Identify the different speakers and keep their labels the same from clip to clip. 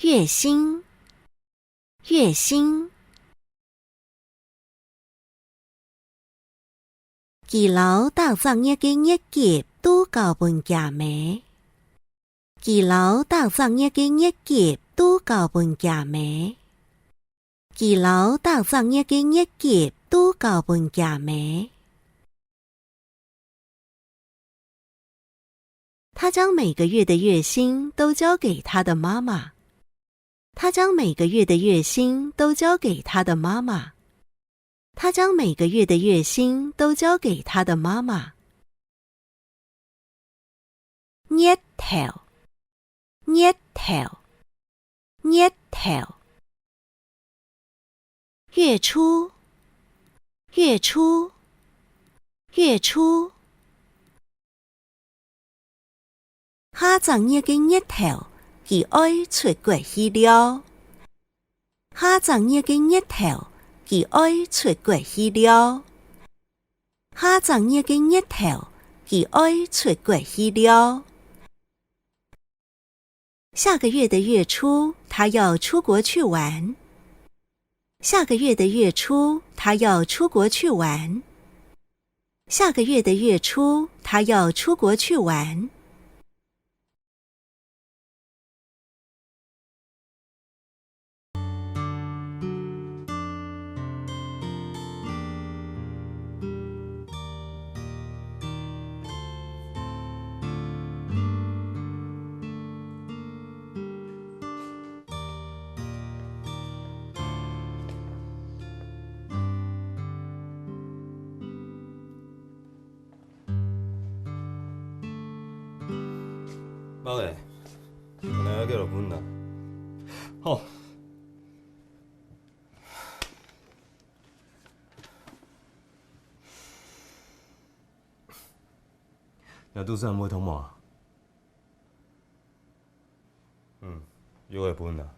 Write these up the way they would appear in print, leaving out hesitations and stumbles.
Speaker 1: 月薪，月薪。二樓到昨日嘅日結都交半價咩？二樓到昨日嘅日結都交半價咩？二樓到昨日嘅日結都交半價咩？他將每個月的月薪都交給他的媽媽。他將每個月的月薪都交給他的媽媽。他將每個月的月薪都交給他的媽媽。日頭，日頭，日頭。月初，月初，月初。下昨日嘅日頭，佢愛出國去了。下昨日嘅日頭，佢愛出國去了。下昨日嘅日頭，佢愛出國去了。下個月的月初，他要出國去玩。下個月的月初，他要出國去玩。下個月的月初，他要出國去玩。
Speaker 2: 爸嘞，我来要叫落本啦。好。那肚子还没痛吗？药会分啦。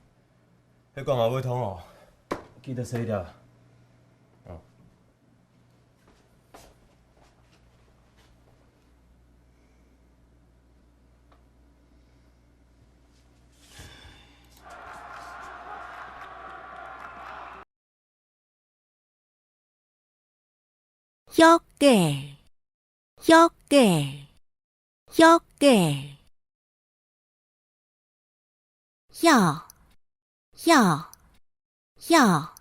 Speaker 2: 迄讲也会痛哦，记得洗掉。
Speaker 1: 約嘅，約嘅，約嘅。要，要，要。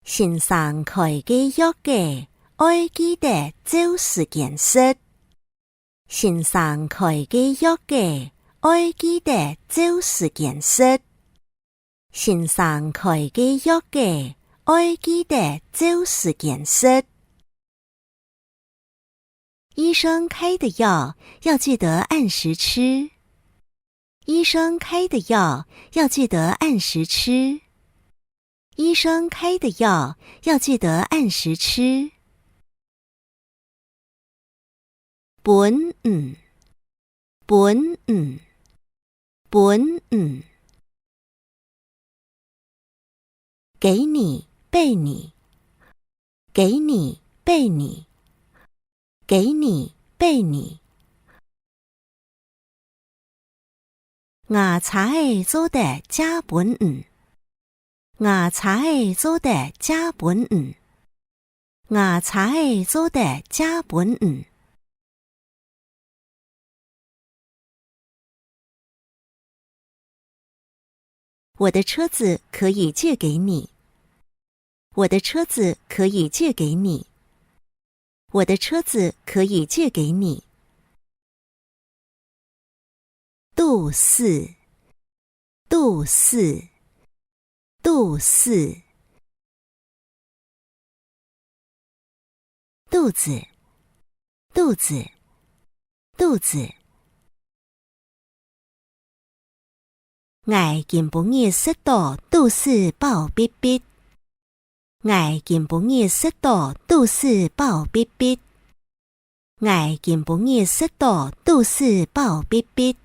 Speaker 1: 先生開嘅約嘅，愛記得照時間說。先生開嘅約嘅，愛記得照時間說。先生開嘅約嘅，愛記得照時間說。醫生開的藥要記得按時吃。醫生開的藥要記得按時吃。醫生開的藥要記得按時吃。本，本，本。給你，被你，給你，被你，給你，被你。牙柴做得假本牙柴做得假本牙柴做得假本我的車子可以借給你。我的車子可以借給你。我的車子可以借給你。肚四，肚四，肚四。肚子，肚子，肚子。我今晡日食到肚四飽逼逼。我今晡日食到肚四飽逼逼。我今晡日食到肚四飽逼逼。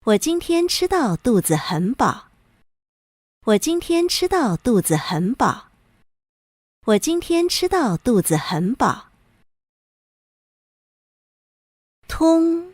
Speaker 1: 我今天吃到肚子很飽。我今天吃到肚子很飽。我今天吃到肚子很飽。通，